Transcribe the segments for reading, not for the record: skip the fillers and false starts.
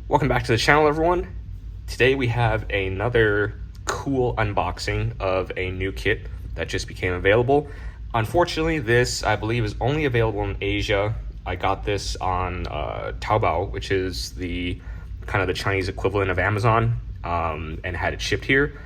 Welcome back to the channel, everyone. Today we have another cool unboxing of a new kit that just became available. Unfortunately, this, I believe, is only available in Asia. I got this on Taobao, which is the kind of the Chinese equivalent of Amazon, and had it shipped here.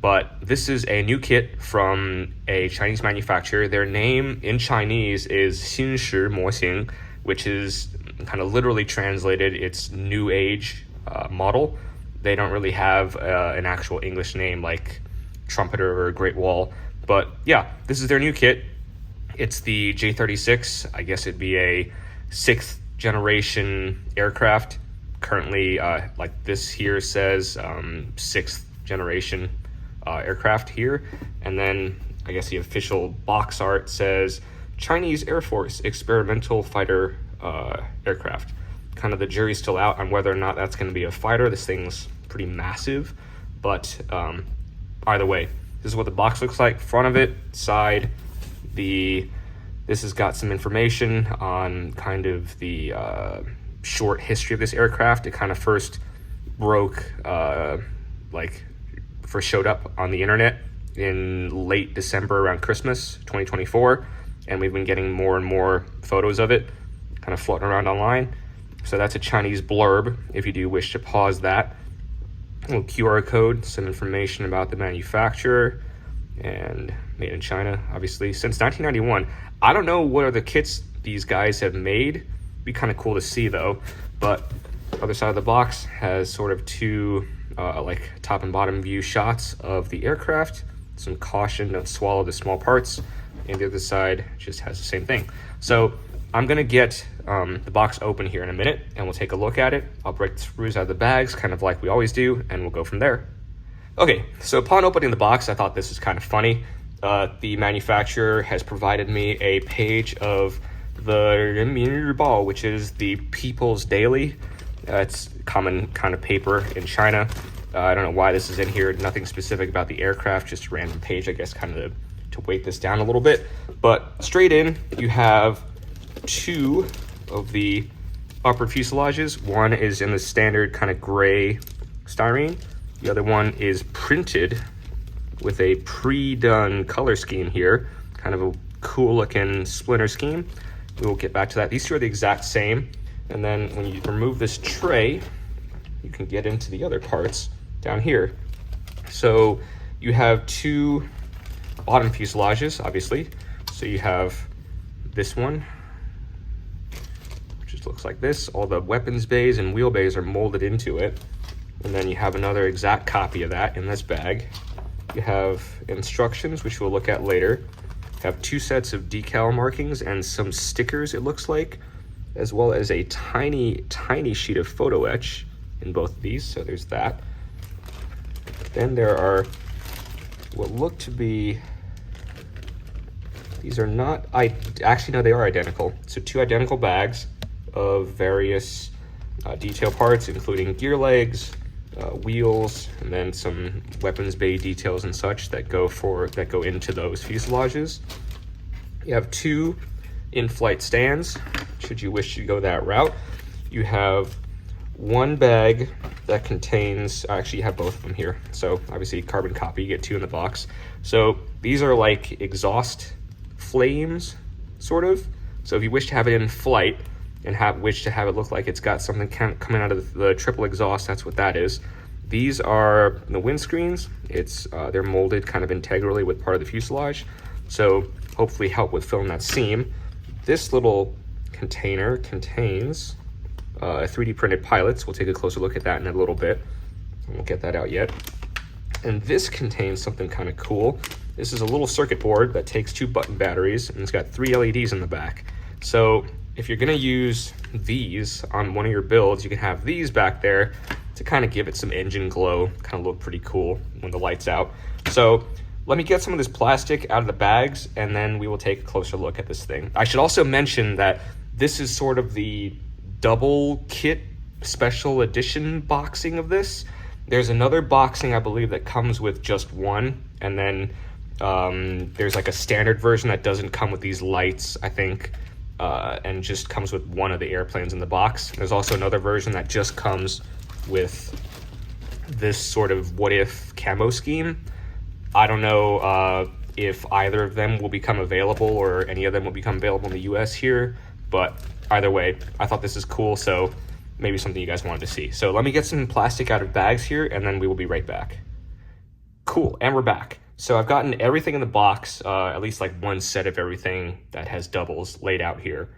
But this is a new kit from a Chinese manufacturer. Their name in Chinese is Xinshi Moxing, which is kind of literally translated, it's new age model. They don't really have an actual English name like Trumpeter or Great Wall. But yeah, this is their new kit. It's the J-36. I guess it'd be a 6th generation aircraft. Currently, like this here says 6th generation aircraft here. And then I guess the official box art says Chinese Air Force experimental fighter aircraft. Kind of the jury's still out on whether or not that's going to be a fighter. This thing's pretty massive, but either way, this is what the box looks like. Front of it, side, this has got some information on kind of the short history of this aircraft. It kind of first first showed up on the internet in late December around Christmas 2024, and we've been getting more and more photos of it kind of floating around online. So that's a Chinese blurb if you do wish to pause that. A little QR code, some information about the manufacturer, and made in China, obviously, since 1991. I don't know what other kits these guys have made. Be kind of cool to see though. But other side of the box has sort of two like top and bottom view shots of the aircraft. Some caution, don't swallow the small parts. And the other side just has the same thing. So I'm gonna get the box open here in a minute, and we'll take a look at it. I'll break the screws out of the bags, kind of like we always do, and we'll go from there. Okay, so upon opening the box, I thought this was kind of funny. The manufacturer has provided me a page of the Renmin Ribao, which is the People's Daily. It's common kind of paper in China. I don't know why this is in here. Nothing specific about the aircraft, just a random page, I guess, kind of to weight this down a little bit. But straight in, you have two of the upper fuselages. One is in the standard kind of gray styrene. The other one is printed with a pre-done color scheme here, kind of a cool looking splinter scheme. We will get back to that. These two are the exact same. And then when you remove this tray, you can get into the other parts down here. So you have two bottom fuselages, obviously. So you have this one, looks like this. All the weapons bays and wheel bays are molded into it. And then you have another exact copy of that in this bag. You have instructions, which we'll look at later. You have two sets of decal markings and some stickers, it looks like, as well as a tiny sheet of photo etch in both of these. So there's that. Then there are what look to be, these are not, actually no, they are identical. So two identical bags of various detail parts, including gear legs, wheels, and then some weapons bay details and such that go into those fuselages. You have two in-flight stands, should you wish to go that route. You have one bag that contains, actually you have both of them here, so obviously carbon copy, you get two in the box. So these are like exhaust flames, sort of. So if you wish to have it in flight, and wish to have it look like it's got something coming out of the triple exhaust, that's what that is. These are the windscreens. They're molded kind of integrally with part of the fuselage, so hopefully help with filling that seam. This little container contains 3D printed pilots. We'll take a closer look at that in a little bit. I won't get that out yet. And this contains something kind of cool. This is a little circuit board that takes 2 button batteries, and it's got 3 LEDs in the back. So if you're gonna use these on one of your builds, you can have these back there to kind of give it some engine glow, kind of look pretty cool when the light's out. So let me get some of this plastic out of the bags, and then we will take a closer look at this thing. I should also mention that this is sort of the double kit special edition boxing of this. There's another boxing, I believe, that comes with just one, and then there's like a standard version that doesn't come with these lights, I think. and just comes with one of the airplanes in the box. There's also another version that just comes with this sort of what if camo scheme. I don't know if either of them will become available or any of them will become available in the US here, but either way, I thought this is cool, so maybe something you guys wanted to see. So let me get some plastic out of bags here, and then we will be right back. Cool, and we're back. So I've gotten everything in the box, at least like one set of everything that has doubles laid out here.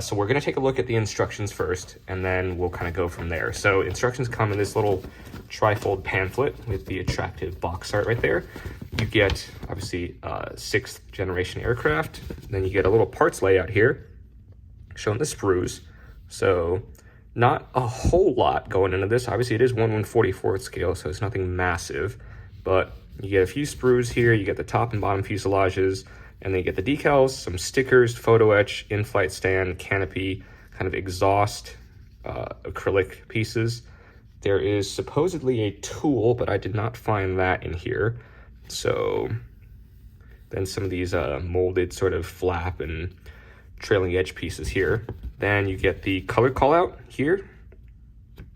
So we're gonna take a look at the instructions first, and then we'll kind of go from there. So instructions come in this little trifold pamphlet with the attractive box art right there. You get, obviously, 6th generation aircraft. Then you get a little parts layout here, showing the sprues. So not a whole lot going into this. Obviously, it is 1/144th scale, so it's nothing massive. But you get a few sprues here, you get the top and bottom fuselages, and then you get the decals, some stickers, photo etch, in-flight stand, canopy, kind of exhaust, acrylic pieces. There is supposedly a tool, but I did not find that in here. So then some of these molded sort of flap and trailing edge pieces here. Then you get the color call out here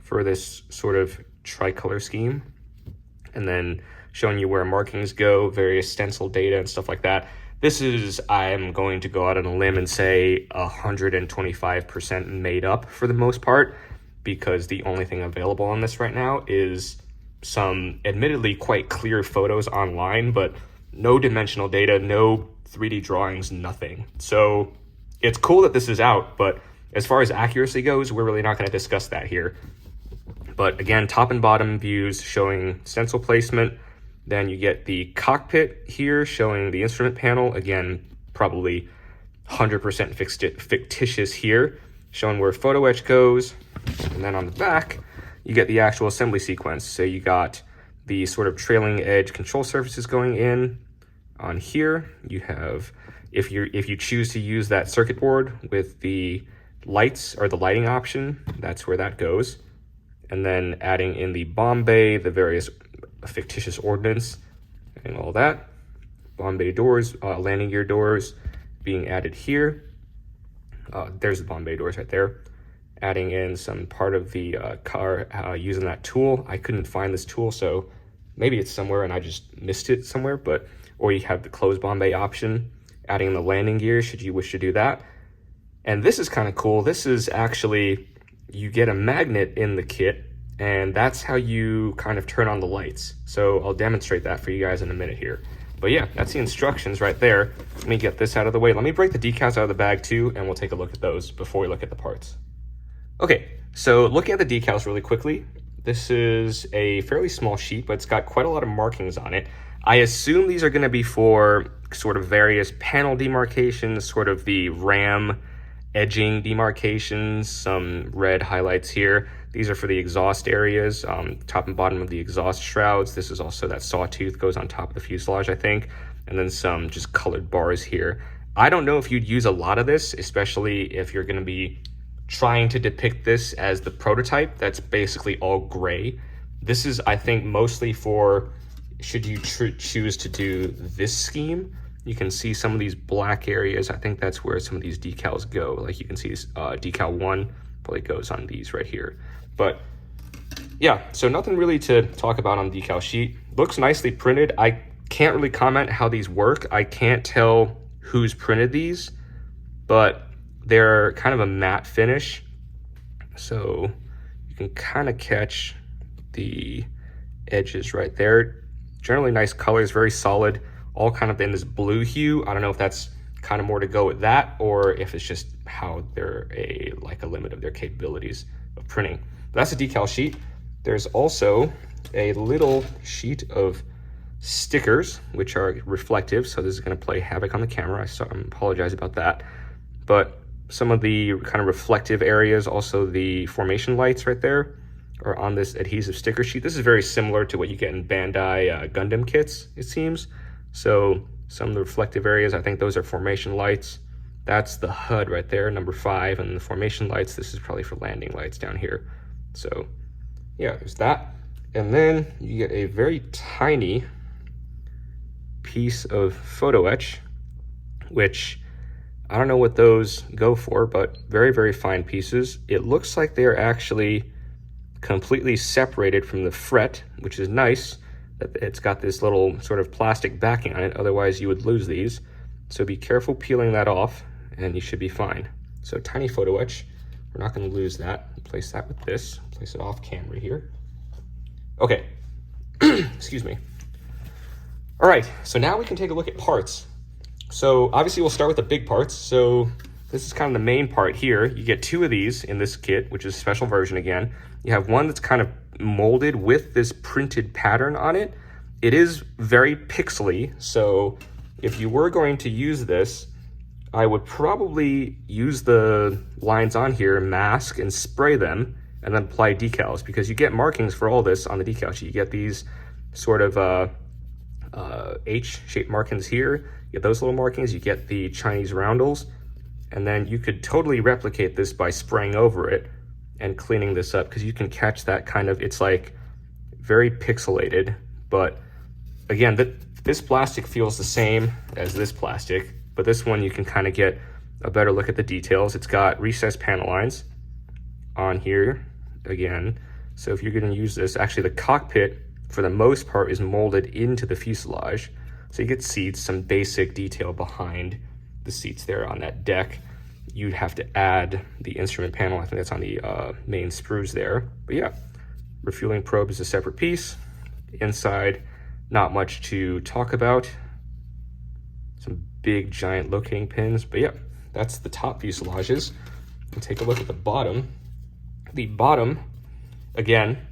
for this sort of tricolor scheme. And then showing you where markings go, various stencil data and stuff like that. This is, I'm going to go out on a limb and say 125% made up for the most part, because the only thing available on this right now is some admittedly quite clear photos online, but no dimensional data, no 3D drawings, nothing. So it's cool that this is out, but as far as accuracy goes, we're really not going to discuss that here. But again, top and bottom views showing stencil placement. Then you get the cockpit here showing the instrument panel. Again, probably 100% fictitious here, showing where photo etch goes. And then on the back, you get the actual assembly sequence. So you got the sort of trailing edge control surfaces going in. On here, you have, if you choose to use that circuit board with the lights or the lighting option, that's where that goes. And then adding in the bomb bay, the various fictitious ordnance and all that. Bomb bay doors, landing gear doors being added here. There's the bomb bay doors right there. Adding in some part of the car using that tool. I couldn't find this tool, so maybe it's somewhere and I just missed it somewhere, but, or you have the closed bomb bay option, adding in the landing gear should you wish to do that. And this is kind of cool. This is actually, you get a magnet in the kit, and that's how you kind of turn on the lights. So I'll demonstrate that for you guys in a minute here. But yeah, that's the instructions right there. Let me get this out of the way. Let me break the decals out of the bag too, and we'll take a look at those before we look at the parts. Okay, so looking at the decals really quickly, this is a fairly small sheet, but it's got quite a lot of markings on it. I assume these are gonna be for sort of various panel demarcations, sort of the ram edging demarcations, some red highlights here. These are for the exhaust areas, top and bottom of the exhaust shrouds. This is also that sawtooth goes on top of the fuselage, I think. And then some just colored bars here. I don't know if you'd use a lot of this, especially if you're gonna be trying to depict this as the prototype that's basically all gray. This is, I think, mostly for, should you choose to do this scheme, you can see some of these black areas. I think that's where some of these decals go. Like you can see decal 1 probably goes on these right here. But yeah, so nothing really to talk about on the decal sheet. Looks nicely printed. I can't really comment how these work. I can't tell who's printed these, but they're kind of a matte finish. So you can kind of catch the edges right there. Generally nice colors, very solid, all kind of in this blue hue. I don't know if that's kind of more to go with that, or if it's just how they're like a limit of their capabilities of printing. But that's a decal sheet. There's also a little sheet of stickers, which are reflective. So this is going to play havoc on the camera. I apologize about that. But some of the kind of reflective areas, also the formation lights right there, are on this adhesive sticker sheet. This is very similar to what you get in Bandai Gundam kits, it seems. So some of the reflective areas, I think those are formation lights. That's the HUD right there, number 5, and the formation lights, this is probably for landing lights down here. So yeah, there's that. And then you get a very tiny piece of photo etch, which I don't know what those go for, but very, very fine pieces. It looks like they're actually completely separated from the fret, which is nice. It's got this little sort of plastic backing on it, otherwise you would lose these. So be careful peeling that off and you should be fine. So tiny photo etch, we're not going to lose that. Place that with this, place it off camera here. Okay, excuse me. All right, so now we can take a look at parts. So obviously we'll start with the big parts. So this is kind of the main part here. You get two of these in this kit, which is a special version again. You have one that's kind of molded with this printed pattern on it. It is very pixely, so if you were going to use this, I would probably use the lines on here, mask and spray them, and then apply decals, because you get markings for all this on the decal sheet. You get these sort of H-shaped markings here, you get those little markings, you get the Chinese roundels, and then you could totally replicate this by spraying over it and cleaning this up, because you can catch that kind of, it's like very pixelated, but again, this plastic feels the same as this plastic, but this one you can kind of get a better look at the details. It's got recessed panel lines on here again, so if you're going to use this, actually the cockpit for the most part is molded into the fuselage, so you get seats, some basic detail behind the seats there on that deck. You'd have to add the instrument panel. I think that's on the main sprues there. But yeah, refueling probe is a separate piece. Inside, not much to talk about. Some big giant locating pins. But yeah, that's the top fuselages. And take a look at the bottom. The bottom, again,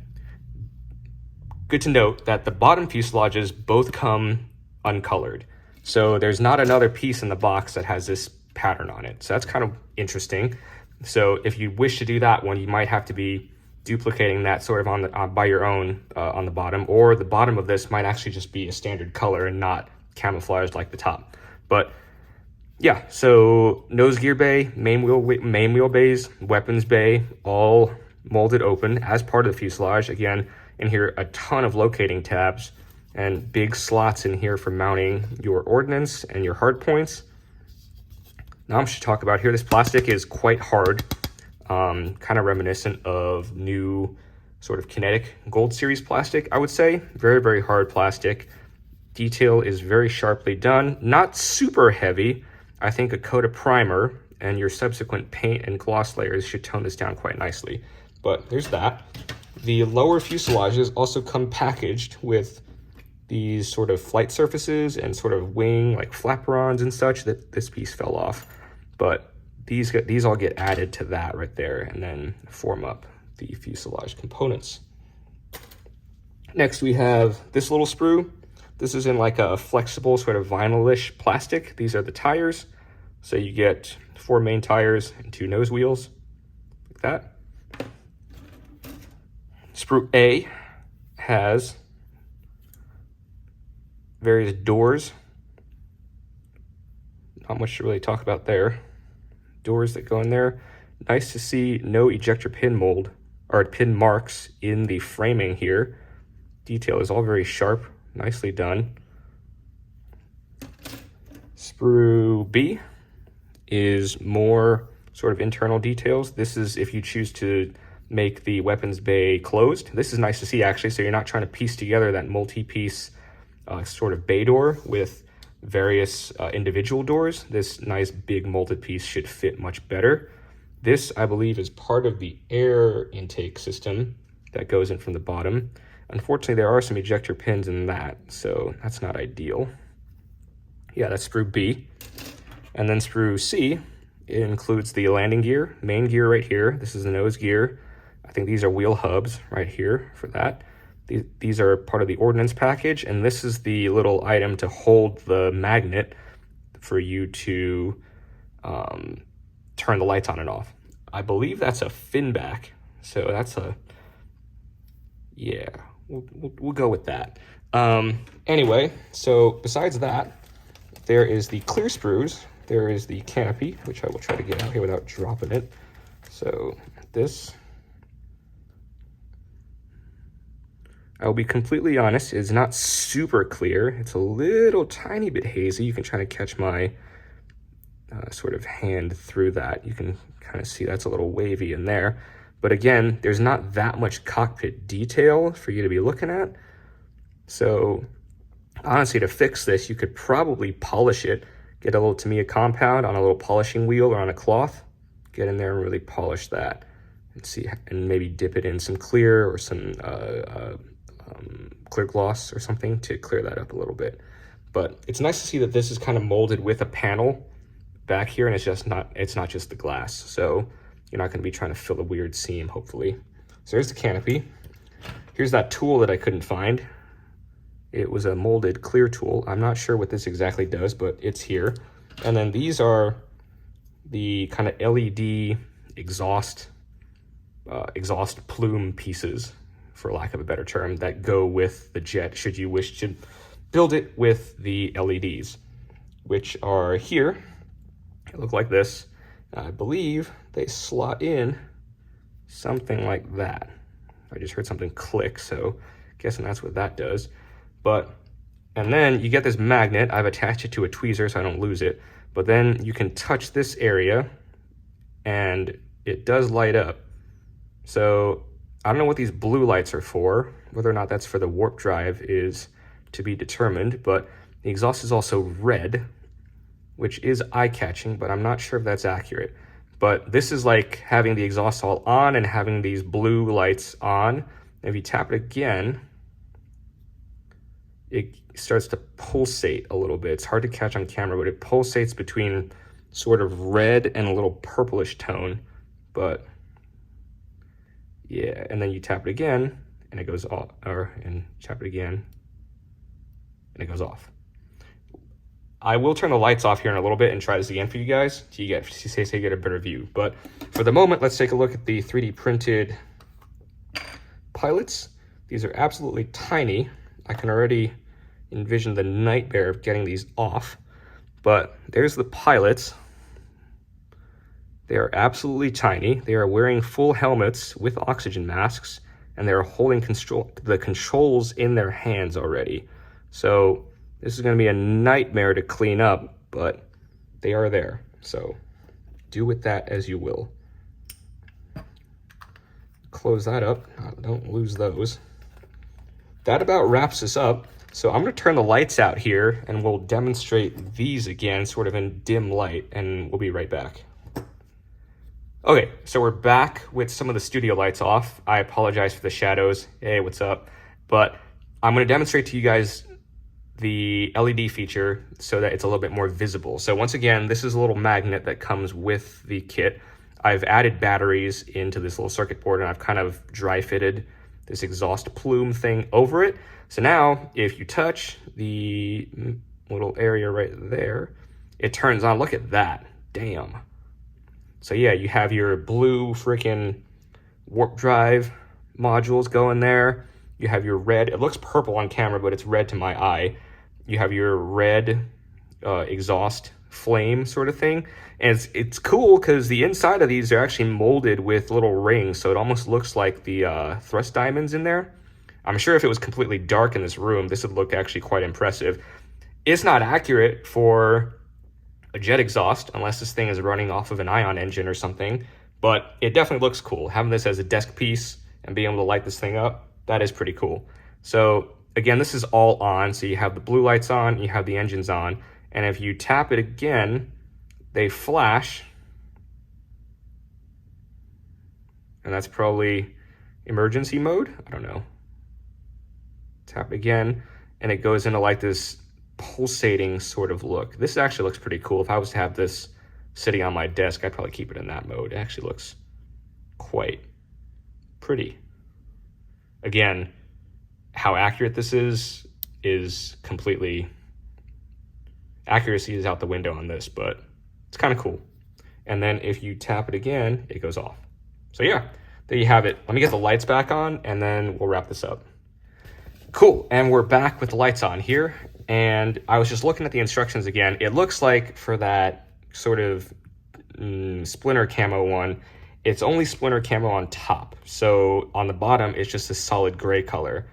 good to note that the bottom fuselages both come uncolored. So there's not another piece in the box that has this pattern on it. So that's kind of interesting. So if you wish to do that one, you might have to be duplicating that sort of on the by your own on the bottom, or the bottom of this might actually just be a standard color and not camouflaged like the top. But yeah, so nose gear bay, main wheel bays, weapons bay, all molded open as part of the fuselage. Again, in here a ton of locating tabs and big slots in here for mounting your ordnance and your hard points. Now I'm going to talk about here, this plastic is quite hard, kind of reminiscent of new sort of kinetic gold series plastic, I would say. Very, very hard plastic. Detail is very sharply done, not super heavy. I think a coat of primer and your subsequent paint and gloss layers should tone this down quite nicely. But there's that. The lower fuselages also come packaged with these sort of flight surfaces and sort of wing like flaperons and such. That this piece fell off, but these all get added to that right there and then form up the fuselage components. Next we have this little sprue. This is in like a flexible sort of vinylish plastic. These are the tires, so you get 4 main tires and 2 nose wheels like that. Sprue A has various doors. Not much to really talk about there. Doors that go in there. Nice to see no ejector pin mold or pin marks in the framing here. Detail is all very sharp, nicely done. Sprue B is more sort of internal details. This is if you choose to make the weapons bay closed. This is nice to see actually, so you're not trying to piece together that multi-piece sort of bay door with various individual doors. This nice big molded piece should fit much better. This, I believe, is part of the air intake system that goes in from the bottom. Unfortunately, there are some ejector pins in that, so that's not ideal. Yeah, that's sprue B. And then sprue C, it includes the landing gear, main gear right here. This is the nose gear. I think these are wheel hubs right here for that. These are part of the ordnance package, and this is the little item to hold the magnet for you to turn the lights on and off. I believe that's a fin back, so that's a, yeah, we'll go with that. Anyway, so besides that, there is the clear sprues. There is the canopy, which I will try to get out here without dropping it. So this, I will be completely honest, it's not super clear. It's a little tiny bit hazy. You can try to catch my sort of hand through that. You can kind of see that's a little wavy in there. But again, there's not that much cockpit detail for you to be looking at. So honestly, to fix this, you could probably polish it, get a little Tamiya compound on a little polishing wheel or on a cloth, get in there and really polish that and see, and maybe dip it in some clear or some clear gloss or something to clear that up a little bit. But it's nice to see that this is kind of molded with a panel back here, and it's not just the glass. So you're not going to be trying to fill a weird seam, hopefully. So there's the canopy. Here's that tool that I couldn't find. It was a molded clear tool. I'm not sure what this exactly does, but it's here. And then these are the kind of LED exhaust plume pieces, for lack of a better term, that go with the jet should you wish to build it with the LEDs, which are here. They look like this. I believe they slot in something like that. I just heard something click, so guessing that's what that does. And then you get this magnet. I've attached it to a tweezer so I don't lose it. But then you can touch this area and it does light up. So I don't know what these blue lights are for. Whether or not that's for the warp drive is to be determined, but the exhaust is also red, which is eye-catching, but I'm not sure if that's accurate. But this is like having the exhaust all on and having these blue lights on. And if you tap it again, it starts to pulsate a little bit. It's hard to catch on camera, but it pulsates between sort of red and a little purplish tone. But yeah, and then you tap it again and it goes off, and tap it again and it goes off. I will turn the lights off here in a little bit and try this again for you guys so you get a better view. But for the moment, let's take a look at the 3D printed pilots. These are absolutely tiny. I can already envision the nightmare of getting these off. But there's the pilots. They are absolutely tiny. They are wearing full helmets with oxygen masks, and they're holding the controls in their hands already. So this is going to be a nightmare to clean up, but they are there. So do with that as you will. Close that up. Don't lose those. That about wraps us up. So I'm going to turn the lights out here and we'll demonstrate these again, sort of in dim light, and we'll be right back. Okay, so we're back with some of the studio lights off. I apologize for the shadows. Hey, what's up? But I'm going to demonstrate to you guys the LED feature so that it's a little bit more visible. So once again, this is a little magnet that comes with the kit. I've added batteries into this little circuit board, and I've kind of dry fitted this exhaust plume thing over it. So now if you touch the little area right there, it turns on. Look at that. Damn. So yeah, you have your blue freaking warp drive modules going there. You have your red. It looks purple on camera, but it's red to my eye. You have your red exhaust flame sort of thing. And it's cool because the inside of these are actually molded with little rings, so it almost looks like the thrust diamonds in there. I'm sure if it was completely dark in this room, this would look actually quite impressive. It's not accurate for a jet exhaust unless this thing is running off of an ion engine or something, but it definitely looks cool. Having this as a desk piece and being able to light this thing up, that is pretty cool. So again, this is all on. So you have the blue lights on, you have the engines on, and if you tap it again, they flash. And that's probably emergency mode. I don't know. Tap it again, and it goes into like this pulsating sort of look. This actually looks pretty cool. If I was to have this sitting on my desk, I'd probably keep it in that mode. It actually looks quite pretty. Again, how accurate this is completely, accuracy is out the window on this, but it's kind of cool. And then if you tap it again, it goes off. So yeah, there you have it. Let me get the lights back on and then we'll wrap this up. Cool, and we're back with the lights on here. And I was just looking at the instructions again. It looks like for that sort of splinter camo one, it's only splinter camo on top. So on the bottom, it's just a solid gray color.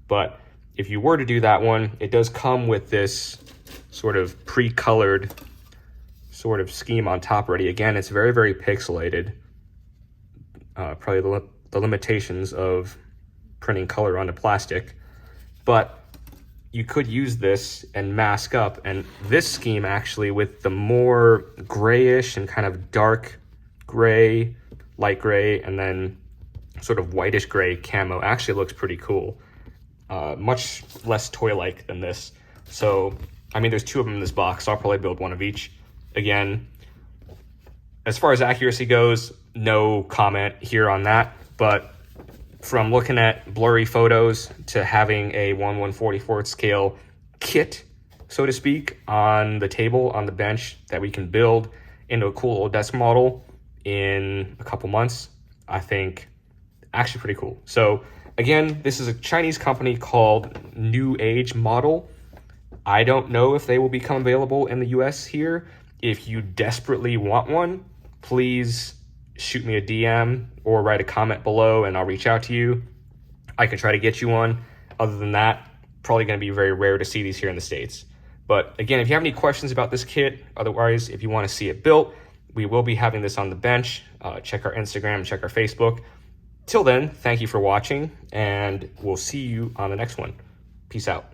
But if you were to do that one, it does come with this sort of pre-colored sort of scheme on top already. Again, it's very, very pixelated. Probably the limitations of printing color onto plastic. But you could use this and mask up. And this scheme actually, with the more grayish and kind of dark gray, light gray, and then sort of whitish gray camo actually looks pretty cool. Much less toy-like than this. So, I mean, there's 2 of them in this box, so I'll probably build 1 of each. Again, as far as accuracy goes, no comment here on that, but from looking at blurry photos to having a 1/144th scale kit, so to speak, on the table, on the bench, that we can build into a cool little desk model in a couple months, I think actually pretty cool. So again, this is a Chinese company called New Age Model. I don't know if they will become available in the US here. If you desperately want one, please shoot me a DM or write a comment below and I'll reach out to you. I can try to get you one. Other than that, probably going to be very rare to see these here in the States. But again, if you have any questions about this kit, otherwise, if you want to see it built, we will be having this on the bench. Check our Instagram, check our Facebook. Till then, thank you for watching, and we'll see you on the next one. Peace out.